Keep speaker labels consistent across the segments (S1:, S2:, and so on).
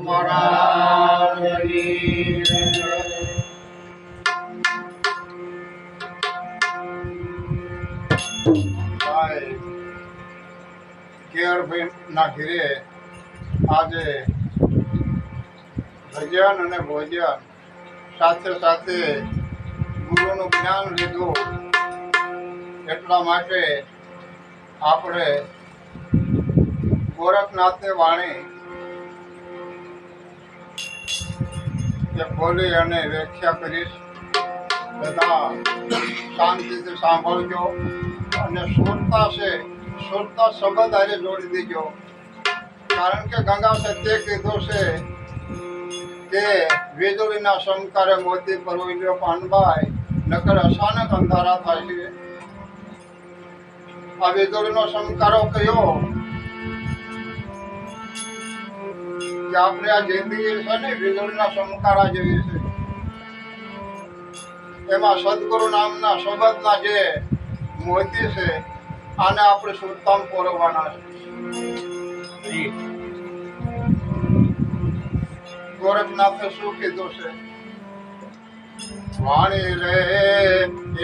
S1: મહારાજની કેવરભાઈ ના ઘરે આજે ભજન અને ભોજન સાથે સાથે ગુરુનું જ્ઞાન લીધું એટલા માટે આપણે ગોરખનાથની વાણી બોલી અને વ્યાખ્યા કરીશ. બધા શાંતિથી સાંભળજો અને સુરતા છે સુરતા શબ્દ આજે જોડી દેજો. કારણ કે ગંગા સત્ય કીધું છે કે વીજળીના શંકરે મોતી પરવૈયો પાનભાઈ નકર અચાનક અંધારા થાય છે. આ વીજળીનો શંકારો કયો કે આપણે આ જિંદગી છે ને વીજળીના શંકારા જેવી છે. એમાં સદગુરુ નામના શબ્દના જે મોતી છે આને આપણે સુરતામ પોરવવાના છે. ગોરખનાથે શું કીધું છે? વાણી રે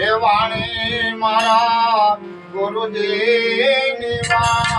S1: એ વાણી મારા ગુરુજીની વાણી.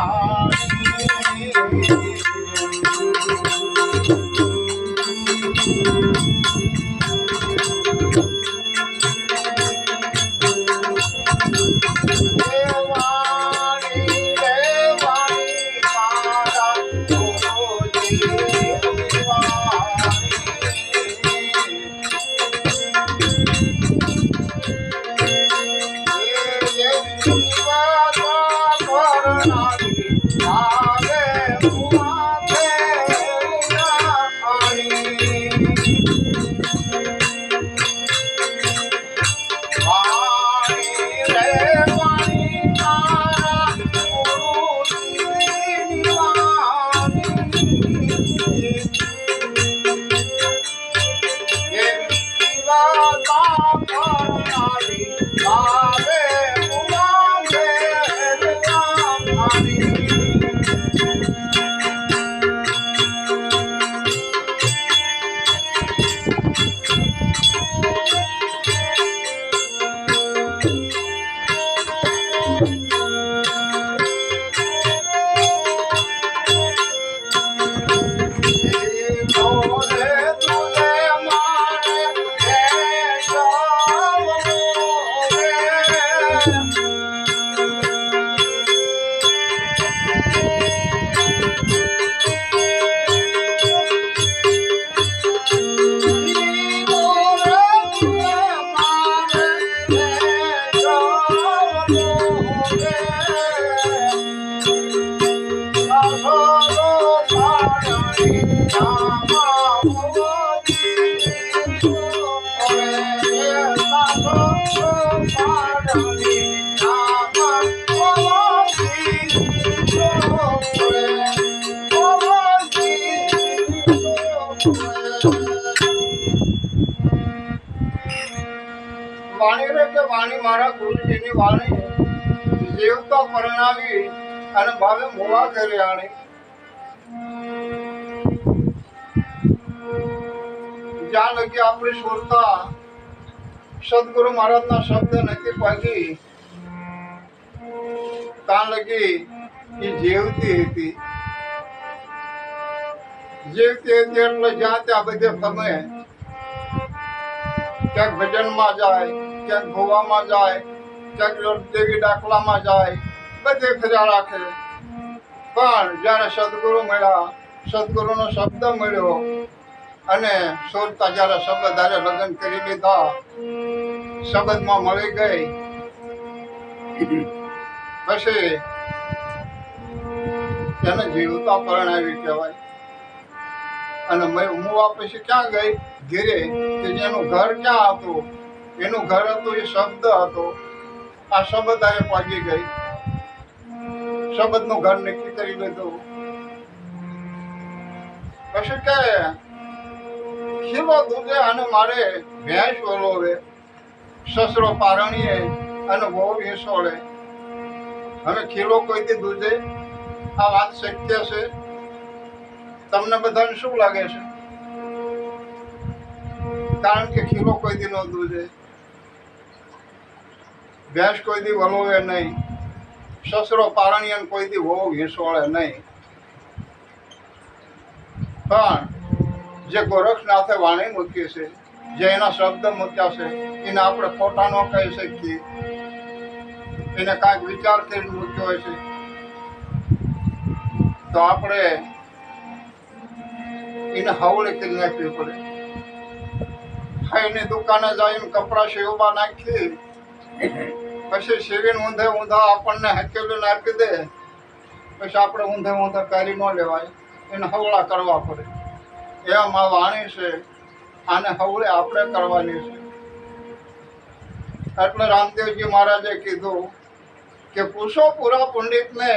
S1: વાણી રે કે વાણી મારા ગુરુજીની વાણી જીવતા પરણાવી અને ભાવે મોવા કરી આણી. જ્યાં લગી આપણી સુરતા સદગુરુ મહારાજના શબ્દ નથી પહોંચી ત્યાં લગી એ જીવતી હતી એટલે જ્યાં ત્યાં બધે ફમે. ક્યાંક ભજનમાં જાય, ક્યાંક ગોવામાં જાય, ક્યાંક દેવી ડાકલામાં જાય, બધે ફર્યા રાખે. પણ જ્યારે સદગુરુ મળ્યા, સદગુરુનો શબ્દ મળ્યો અને સુરતા જ્યારે શબ્દ હારે લગ્ન કરી લીધા, શબ્દમાં મળી ગઈ, પછી એને જીવતા પરણાવી કહેવાય. અને મુવા પછી ક્યાં ગઈ? ઘેરે. કે જેનું ઘર ક્યાં હતું? એનું ઘર હતું એ શબ્દ હતો. આ શબ્દ આરે પહોંચી ગઈ, શબ્દનું ઘર નક્કી કરી લીધું. પછી કે ખીલો દૂધે અને મારે ભેંસ વલોવે, સસરો પારણીએ અને વહુ વેસોળે. હવે ખીલો કોઈથી દૂધે? આ વાત શક્ય છે? તમને બધાને શું લાગે છે? કારણ કે ખીલો કોઈ દી નો દૂધે, ભેંસ કોઈ દી વલોવે નહીં, સસરો પારણિયાને કોઈ દી વહુ ઘીસોળે નહીં. પણ જે ગોરખનાથે વાણી મૂકી છે, જે એના શબ્દ મૂક્યા છે, એને આપણે ખોટા ન કહી શકીએ. એને કાંઈક વિચાર કરીને મૂક્યો હોય છે તો આપણે એને હવળી કરી નાખવી પડે. ખાઈને દુકાને જઈને કપડા સીવવા નાખી, પછી સીવીને ઊંધે ઊંધા આપણને હકેલીને આપી દે, પછી આપણે ઊંધે ઊંધા કરી ન લેવાય, એને હવળા કરવા પડે. એમ આ વાણી છે, આને હવળે આપણે કરવાની છે. એટલે રામદેવજી મહારાજે કીધું કે પૂછો પૂરા પંડિતને,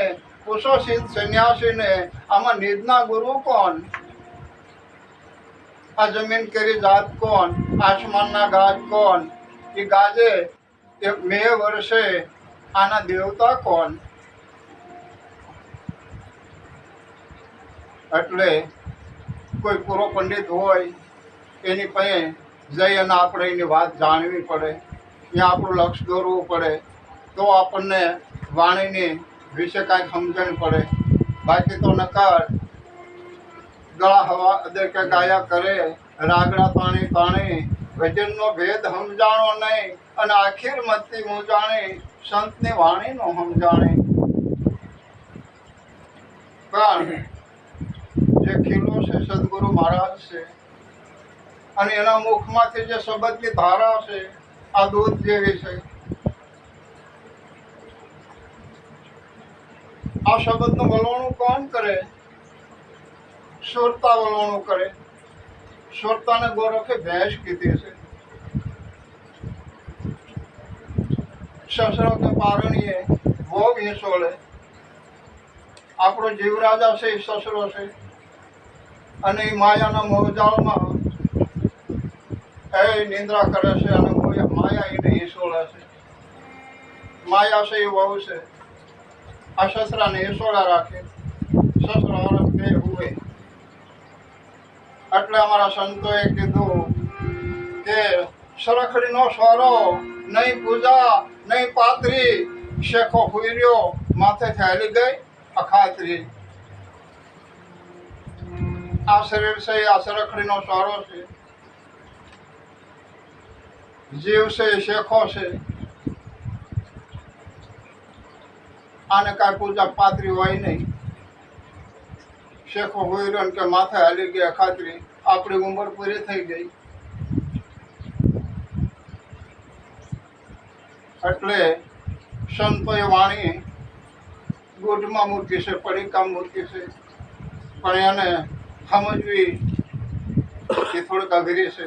S1: પૂછો સિદ્ધ સંન્યાસીને, આમાં નિજના ગુરુ કોણ? આ જમીન કેરી જાત કોણ? આસમાનના ગાજ કોણ? એ ગાજે એ મે વર્ષે આના દેવતા કોણ? એટલે કોઈ પૂરો પંડિત હોય એની પાસે જઈ અને આપણે એની વાત જાણવી પડે, ત્યાં આપણું લક્ષ દોરવું પડે, તો આપણને વાણીની વિશે કાંઈક સમજણ પડે. બાકી તો નકાર ગળા હવા કે ગાયા કરે, રાગડા તાણી તાણી, ભજનનો ભેદ સમજાણો નહીં, અને આખીર મતી મૂંઝાણી, સંતની વાણી નો સમજાણી. પણ જે ખીલો છે સદગુરુ મહારાજ છે, અને એના મુખમાંથી જે શબ્દની ધારા છે આ દૂધ જેવી છે. આ શબ્દનું વલોણું કોણ કરે? સુરતા વલોણું કરે. સુરતાને ગોરખે ભેંસ કીધી છે. સસરો કે પારણીએ બહુ ભેંસોળે. આપણો જીવરાજા છે એ સસરો છે, અને એ માયાના મોહજાળમાં એ નિંદ્રા કરે છે, અને માયા એને હિસોળે છે. માયા છે એ વહુ છે, આ સસરાને હિસોળા રાખે, સસરો હરખ બે હુએ. એટલે અમારા સંતોએ કીધું કે સરખડીનો સ્વરો, નહીં પૂજા નહીં પાતરી, શેખો હુર્યો માથે થયેલી ગઈ અખાતરી. આ શરીર છે આ સરખડીનો સ્વરો છે, જીવ છે શેખો છે, આને કાંઈ પૂજા પાતરી હોય નહીં. શેખો હુર્યો કે માથે હાલી ગઈ અખાતરી, આપણી ઉંમર પૂરી થઈ ગઈ. એટલે સંતોએ વાણી ગૂઢમાં મૂકી છે, પડીકામાં મૂકી છે, પણ એને સમજવી એ થોડીક અઘરી છે.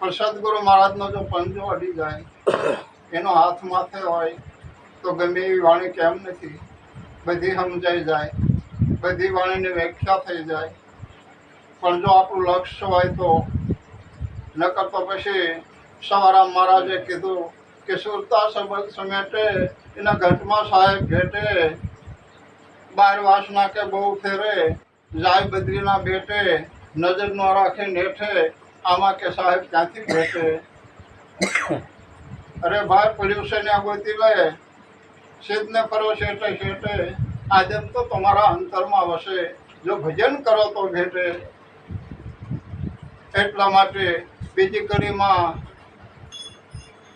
S1: પણ સદગુરુ મહારાજનો જો પંજો અડી જાય, એનો હાથ માથે હોય, તો ગમે એવી વાણી કેમ નથી, બધી સમજાઈ જાય, બધી વાણીની વ્યાખ્યા થઈ જાય. પણ જો આપણું લક્ષ્ય હોય તો, નકર તો પછી સવારામ મહારાજે કીધું કે સુરતા શબ્દ સમેટે એના ઘટમાં સાહેબ ભેટે, બાર વાસના કે બહુ ફેરે, જાય બદ્રીના બેટે, નજર ન રાખે નેઠે, આમાં કે સાહેબ ક્યાંથી ભેટે. અરે ભાઈ પડ્યું છે ને ગોતી લે, સિદ્ધને ફરો શેટે શેટે, આદમ તો તમારા અંતરમાં વસે, જો ભજન કરો તો ભેટે. એટલા માટે બીજી કડીમાં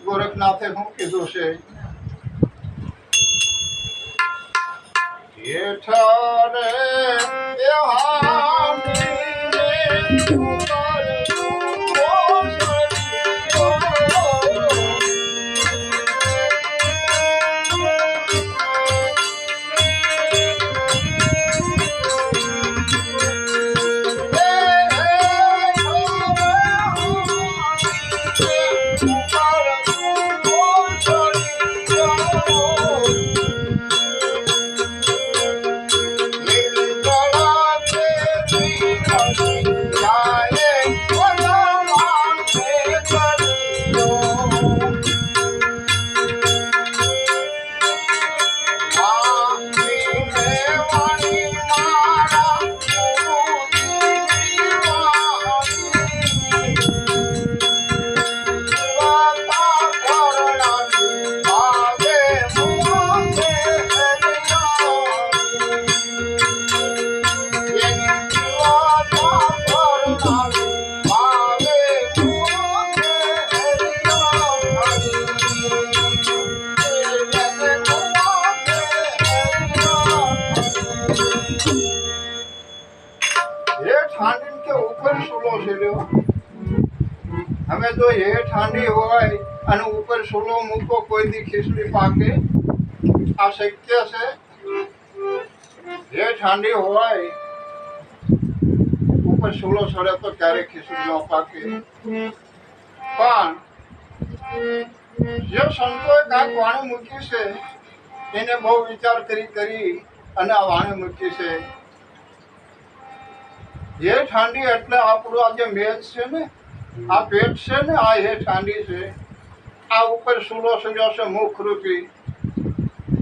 S1: ગોરખનાથે શું કીધું છે? હેઠારે हेठ हांडी के ऊपर सूलो से लो हमें जो हेठ हांडी होय અને ઉપર સૂલો મૂકો કોઈ દી ખીચડી પાકે આ શક્ય છે हेठ हांडी होय ઉપર સૂલો સડે તો ક્યારે ખીચડી ન પાકે પણ જે સંતોએ કાંઈક વાણી મૂકી છે એને બહુ વિચાર કરી અને આ વાણી મૂકી છે हेठ हांडी એટલે આપણું આ જે મેજ છે ને આ પેટ છે ને આ हेठ हांडी છે આ ઉપર સૂલો સડ્યો છે મુખ રૂપી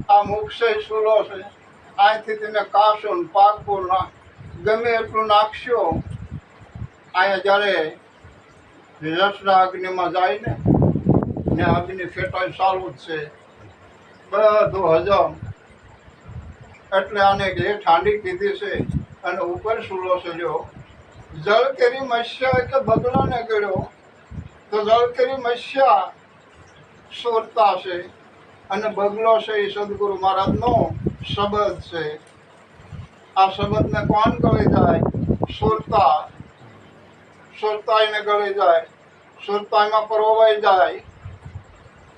S1: આ મુખ છે સૂલો છે અહીંથી તમે કાસો ને પાકો ગમે એટલું નાખશો અહીંયા જ્યારે રસના અગ્નિમાં જાય ને અગ્નિ ફેટાઈ ચાલુ જ છે બધું હજમ એટલે આને हेठ हांडी કીધી છે અને ઉપર સૂલો સડ્યો જળ કેરી મત્સ્યા એટલે બગલાને કર્યો તો જળ કેરી મત્સ્યા સુરતા છે અને બગલો છે એ સદગુરુ મહારાજનો શબ્દ છે આ શબ્દને કોણ ગળી જાય સુરતાઈને ગળી જાય સુરતાઈમાં પરોવાઈ જાય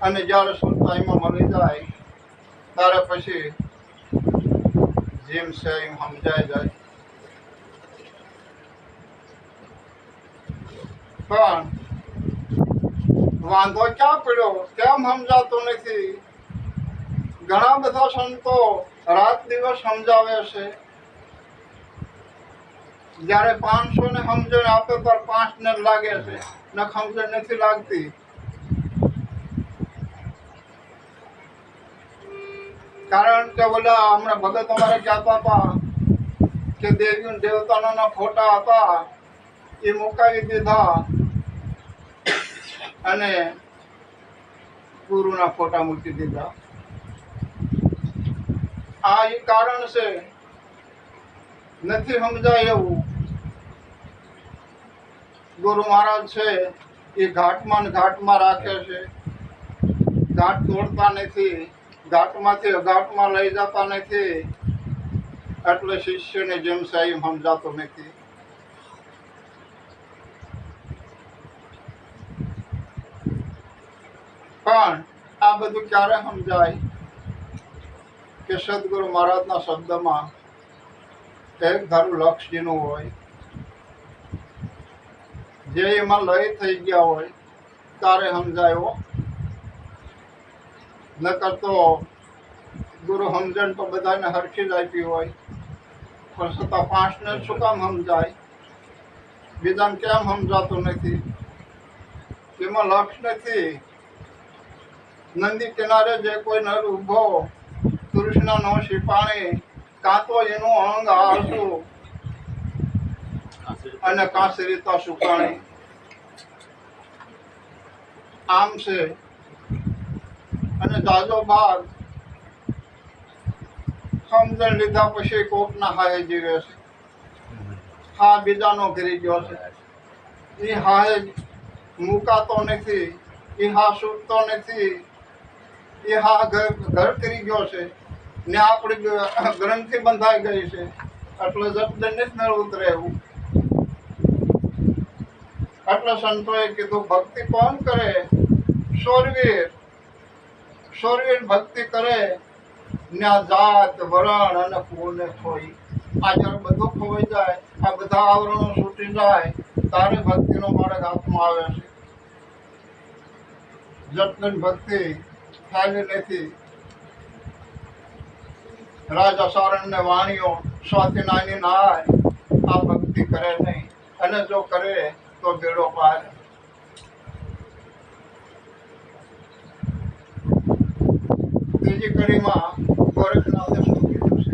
S1: અને જ્યારે સુરતાઈમાં મળી જાય ત્યારે પછી જેમ છે એમ સમજાઈ જાય પણ વાંધો ક્યાં પડ્યો કેમ સમજાતું નથી ઘણા બધા સંતો રાત દિવસ સમજાવે છે જ્યારે 500 ને સમજણ આપે તો 5 ને લાગે છે ને સમજણ નથી લાગતી કારણ કે બોલા હમણાં ભગત અમારે કહેતા હતા કે દેવી દેવતાના ફોટા હતા એ મુકાવી દીધા અને ગુરુના ફોટા મૂકી દીધા આ એ કારણ છે નથી સમજાય એવું ગુરુ મહારાજ છે એ ઘાટમાં રાખે છે ઘાટ તોડતા નથી ઘાટમાંથી અઘાટમાં લઈ જતા નથી એટલે શિષ્યને જેમ છે એમ સમજાતો નથી પણ આ બધું ક્યારે સમજાય કે સદગુરુ મહારાજના શબ્દમાં એક ધારું લક્ષજીનું હોય જે એમાં લય થઈ ગયા હોય ત્યારે સમજાયો નકર તો ગુરુ સમજણ તો બધાને હરખી જ આપી હોય પણ છતાં 5 ને શું કામ સમજાય બીજાને કેમ સમજાતું નથી એમાં લક્ષ નથી નંદી કિનારે જે કોઈ નર ઉભો કૃષ્ણ નો શિપાણી કાં તો એનું અંગ આળસું અને કાંસરીતા સુકાણી આમ છે અને જાજો ભાગ સમજણ લીધા પછી કોકના હાય જીવે છે હા બીજાનો ઘરી ગયો છે એ હાય મુકાતો નથી એ હા છૂટતો નથી એ હા ઘર કરી ગયો છે ને આપણી ગ્રંથિ બંધાઈ ગઈ છે એટલે જપદંડિત ન ઉતરે એવું એટલે સંતોએ કીધું ભક્તિ કોણ કરે શોરવીર ભક્તિ કરે ને આ જાત વરણ અને કુળ ને ખોઈ આ જ્યારે બધું ખોઈ જાય આ બધા આવરણો છૂટી જાય તારે ભક્તિનો માર્ગ હાથમાં આવે છે જપદન ભક્તિ ખાલી નથી રાજા સારણ ને વાણીઓ સ્વાથી નાની નાય આ ભક્તિ કરે નહીં અને જો કરે તો બેડો પાર ત્રીજી કડીમાં ગોરખનાથે શું કીધું છે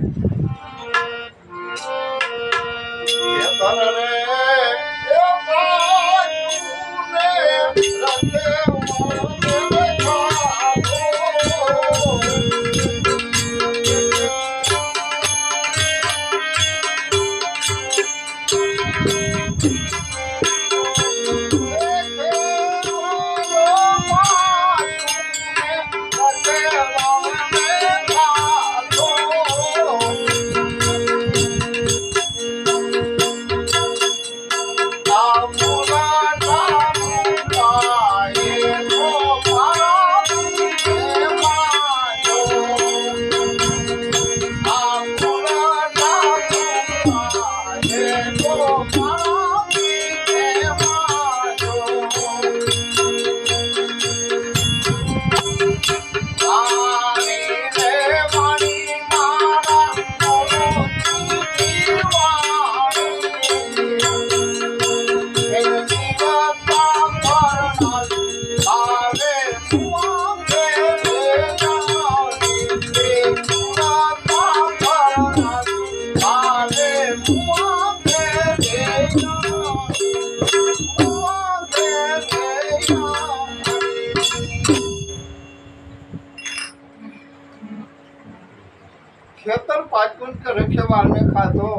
S1: रखेवाल ने खाधो,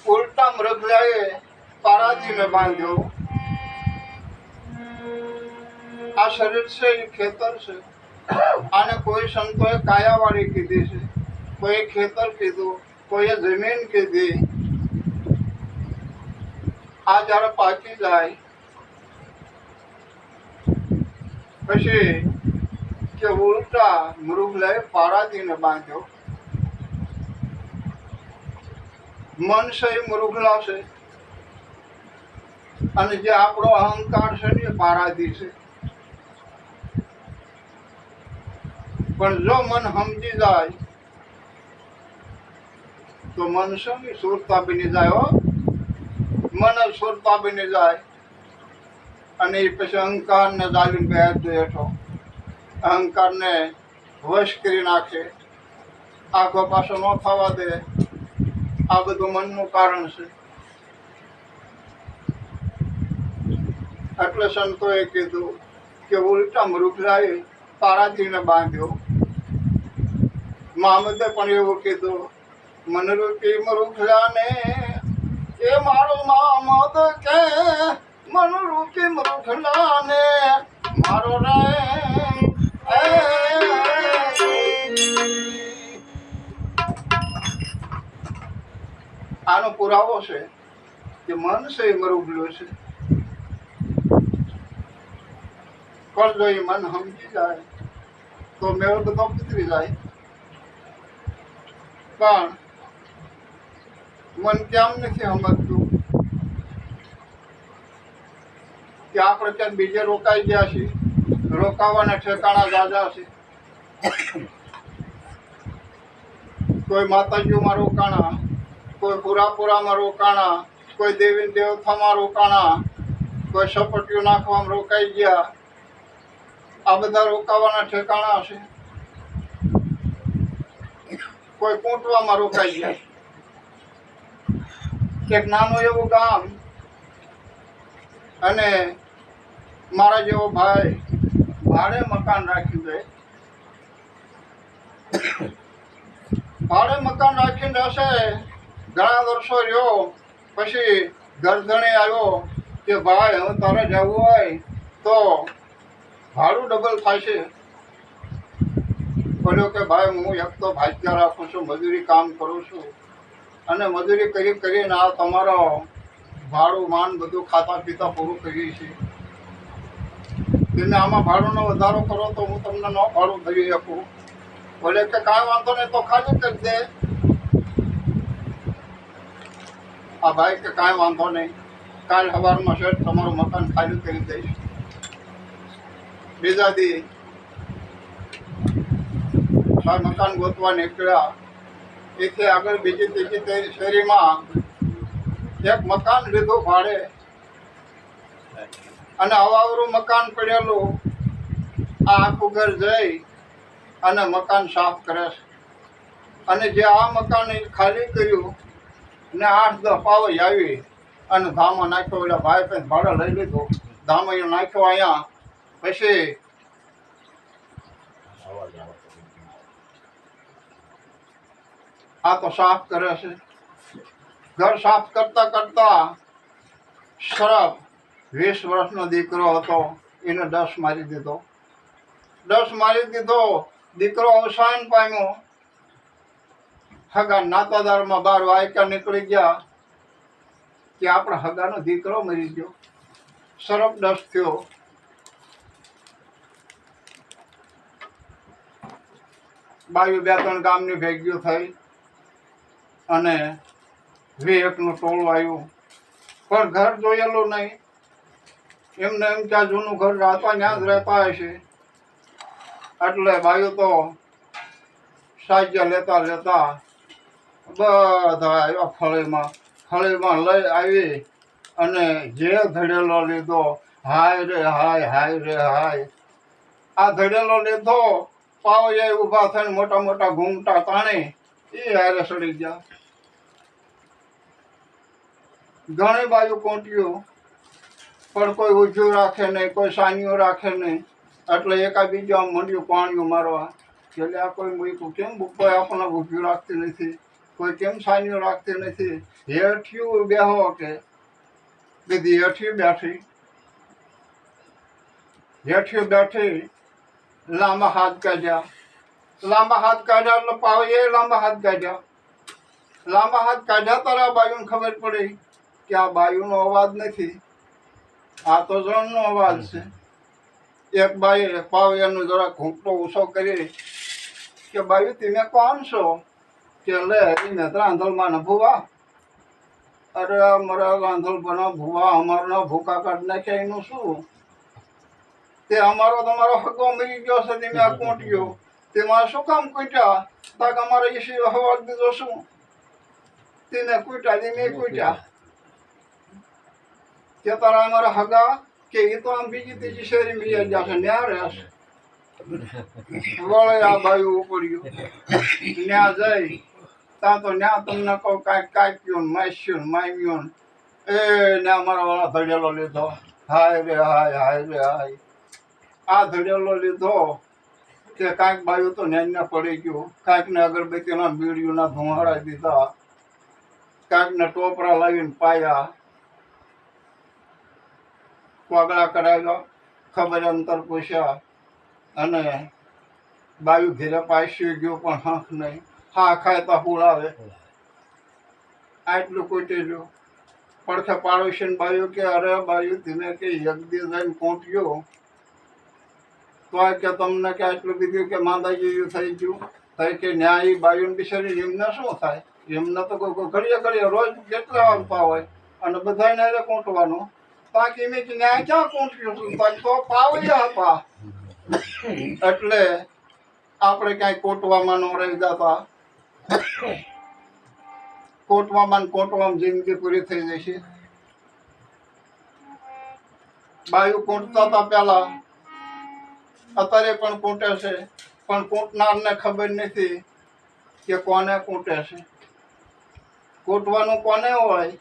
S1: उल्टा मृगलाए पारादी में बांध्यो। आ शरीर से ये खेतर से आने कोई संतोए कायावाड़ी कीधी से, कोई खेतर कीधु, कोई जमीन कीधी। आ जरा पाकी जाए पछी के उल्टा मृगलाए पारादी ने बांध्यो। मन से मृगला से અને જે આપણો અહંકાર છે ને એ પારાદી છે। પણ જો મન સમજી જાય તો મન છે ને સુરતા બની જાય હો, મન જ સુરતા બની જાય। અને એ પછી અહંકારને જાળવીને બેઠ દે હેઠો, અહંકારને વશ કરી નાખે, આખો પાછો ન થવા દે। આ બધું મનનું કારણ છે। એટલે સંતોએ કીધું કે ઉલટા મૃગલાએ પારાદીને બાંધ્યો। મહામદે પણ એવું કીધું, મનરૂપી મૃગલાને એ મારો મહામદ કે મનરૂપી મૃગલાને મારો રે આનો પુરાવો છે કે મન છે એ મૃગલો છે। પણ જો એ મન સમજી જાય તો મેળ બધો પીતરી જાય। પણ મન કેમ નથી સમજતું કે આપણે ક્યાંક બીજે રોકાઈ ગયા છીએ, રોકાવાના ઠેકાણા જાજા છે। કોઈ માતાજીઓમાં રોકાણા, કોઈ પુરાપુરામાં રોકાણા, કોઈ દેવી દેવતામાં રોકાણા, કોઈ સપટીઓ નાખવામાં રોકાઈ ગયા। આ બધા રોકાવાના ઠેકાણા છે। કોઈ કૂંટવામાં રોકાઈ ગયા। એક નાનું એવું ગામ, અને મારા જેવો ભાઈ ભાડે મકાન રાખ્યું છે। ભાડે મકાન રાખીને રહેશે, ઘણા વર્ષો રહ્યો, પછી ગરધણી આવ્યો કે ભાઈ હવે તારે જવું હોય તો ભાડું ડબલ થાય છે। બોલ્યો કે ભાઈ હું એક તો ભાગ્ય રાખું છું, મજૂરી કામ કરું છું, અને મજૂરી કરીને આ તમારો ભાડું માન બધું ખાતા પીતા પૂરું કરીએ છીએ। તમે આમાં ભાડુંનો વધારો કરો તો હું તમને ન ભાડું ભરી શકું। બોલે કે કાંઈ વાંધો નહીં, તો ખાલી કરી દે। આ ભાઈ કે કાંઈ વાંધો નહીં, કાલ સવારમાં શેઠ તમારું મકાન ખાલી કરી દઈશ। બીજા દી મકાન ગોતવા નીકળ્યા। એથી આગળ બીજી ત્રીજી શેરીમાં એક મકાન લીધું ભાડે, અને અવાવરું મકાન પડેલું। આ આખું ઘર જઈ અને મકાન સાફ કરે છે। અને જે આ મકાન ખાલી કર્યું ને 8-10 પાવઈ આવી અને ધામા નાખ્યો। એટલે ભાઈ કંઈ ભાડે લઈ લીધું, ધામા નાખ્યો અહીંયા। પછી આ તો સાફ કરે છે। ઘર સાફ કરતા કરતા શરફ 20 વર્ષનો દીકરો હતો, એને 10 મારી દીધો। 10 મારી દીધો, દીકરો અવસાન પામ્યો। હગા નાતાદારમાં 12 વાયકા નીકળી ગયા કે આપણા હગાનો દીકરો મરી ગયો। શરફ 10 થયો। બાયું 2-3 ગામની ભેગીઓ થઈ અને 21નું ટોળું આવ્યું, પણ ઘર જોયેલું નહીં। એમને એમ ત્યાં જૂનું ઘર રહેતા ત્યાં જ રહેતા હશે। એટલે બાયું તો સાજ્ય લેતા લેતા બધા આવ્યા ફળીમાં લઈ આવી અને જે ધડેલો લીધો, હાય રે હાય, હાય રે હાય। આ ધડેલો લીધો, પાવૈયા ઊભા થઈને મોટા મોટા ઘૂંઘટા તાણી એ હારે સડી ગયા। ઘણી બાજુ કોંટ્યું, પણ કોઈ ઊંચું રાખે નહીં, કોઈ સાનિયું રાખે નહીં। એટલે એકાબીજા મંડ્યું પાણીયું મારવા। એટલે આ કોઈ મૂક્યું કેમ કોઈ આપણને ઊભી રાખતી નથી, કોઈ કેમ સાઈનીઓ રાખતી નથી. હેઠિયું બેહો કે બધી હેઠિયું બેઠી, હેઠિયું બેઠી, લાંબા હાથ કાઢ્યા, લાંબા હાથ કાઢ્યા એટલે પાવે એ લાંબા હાથ કાઢ્યા, લાંબા હાથ કાઢ્યા તારા બાયુને ખબર પડી કે આ બાયુનો અવાજ નથી, આ તો જણનો અવાજ છે. એક બાઈએ પાવયાનો જરાક ઘૂંટો ઊંચો કરી કે બાયુ તમે કોણ છો? કે લે એને રાંધલમાં ભૂવા, અરે અમારા રાંધલ બના ભૂવા, અમારના ભૂકા કાઢ નાખ્યા એનું શું? તે અમારો તમારો હગો મરી ગયો છે, તમે આ કોંટ્યો તેમાં શું કામ કૂટ્યા? તાક અમારે એસી અવાજ દીધો શું? તેને કૂટ્યા, તેને કૂટ્યા કે તારા અમારા હગા કે એ તો આમ બીજી ત્રીજી શેરી મિલી જશે, ન્યા રહેશે. વળે આ બાયું ઉપડ્યું, ન્યા જઈ ત્યાં તો ન્યા તમને કહું કાંઈક કાપ્યું માસ્યું મામ્યું એ ન્યા મારા વાળા ધડેલો લીધો. હાય રે હાય, હાય રે હાય. આ ધડેલો લીધો તે કાંઈક બાયું તો ન્યા પડી ગયું, કાંઈકને અગરબત્તીના બીડીઓના ધુમાડા દીધા, કાંઈકને ટોપરા લાવીને પાયા, પગલા કરાવ્યા, ખબર અંતર પૂછ્યા, અને બાયું ઘેરે પાછી ગયો પણ હાંખ નહીં. હા ખાય તો હુળાવે આટલું કૂટી ગયું. પડખે પાડોશી બાયું કે અરે બાયું ધીમે કે યજ્ઞ જઈને કોંટ્યો તો કે તમને કે આટલું બીજું કે માંદા જેવું થઈ ગયું થાય કે ન્યાય બાયું બિચારી એમને શું થાય? એમને તો ઘડીએ ઘડીએ રોજ કેટલા વાગતા હોય અને બધાને કોંટવાનું. તાકી મેં ન્યાય ક્યાં કોંટ્યું છું? તો પાવ્યા હતા એટલે આપણે ક્યાંય કોટવામાં ન રહી જતા. કોટવામાં કોટવામાં જિંદગી પૂરી થઈ જશે. બાયું કોંટતા હતા પેલા, અત્યારે પણ કોંટે છે, પણ કોંટનારને ખબર નથી કે કોને કોંટે છે. કોટવાનું કોને હોય?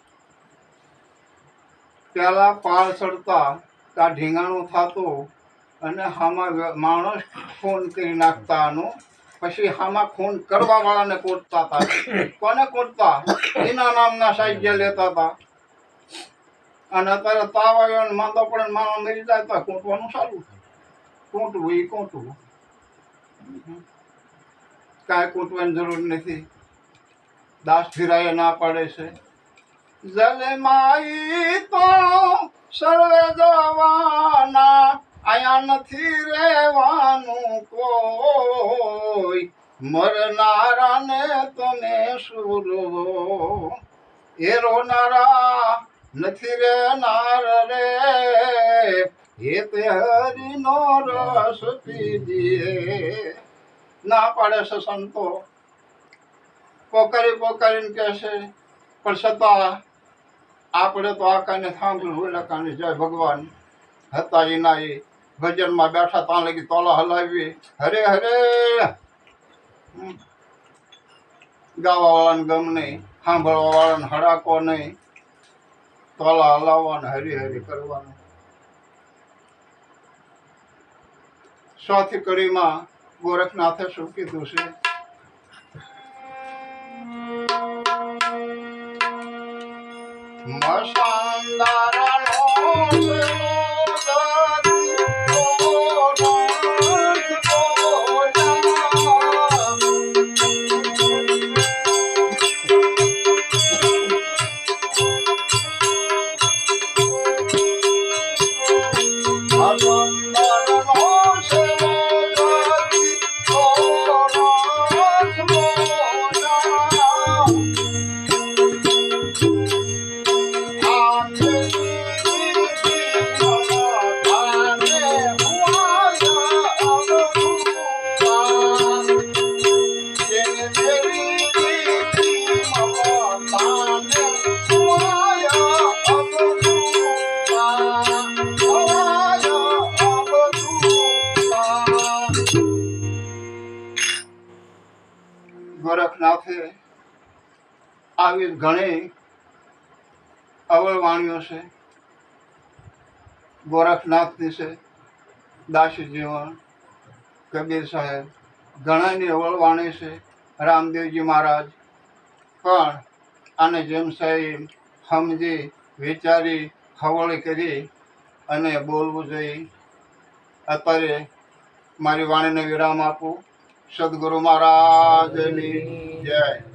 S1: પેલા પાળ ચડતા ત્યાં ઢીંગાણું થતું અને હામાં માણસ ખૂન કરી નાખતા આનું, પછી હામાં ખૂન કરવા વાળાને કોટતા હતા. કોને કોટતા? એના નામના સાહિત્ય લેતા હતા. અને અત્યારે તાવ આવ્યો ને માંદો પડે ને માણસ મરી જાય તો કોટવાનું ચાલુ. કોટવું એ કોટવું, કાંઈ કોટવાની જરૂર નથી. દાસ ફિરાય ના પાડે છે. જલમાઈ તો સર્વે જવાના, આયા નથી રહેવાનું કોઈ, મરનારાને તમે સુરો એ રોનારા નથી રહેનાર રે, એ તે હરિનો રસ પીજીએ. ના પાડે છે સંતો, પોકારી પોકારીને કહે છે, પણ છતાં આપણે તો આ કાને સાંભળ્યું ઓલા કાને જય ભગવાન હતા એના એ ભજનમાં બેઠા ત્યાં લગી તોલા હલાવી હરે હરે. ગાવા વાળાને ગમ નહીં, સાંભળવા વાળાને હડાકો નહીં, તોલા હલાવવાને હરી હરી કરવાનું. ચોથી કડીમાં ગોરખનાથે શું કીધું છે? મસાંદારાનો ગોરખનાથે આવી ઘણી અવળવાણીઓ છે. ગોરખનાથની છે દાસી જીવન, કબીર સાહેબ, ઘણાની અવળવાણી છે રામદેવજી મહારાજ, પણ આને જેમ સાહેબ સમજી વિચારી હવળી કરી અને બોલવું જોઈએ. અત્યારે મારી વાણીને વિરામ આપું. સદગુરુ મહારાજની જય.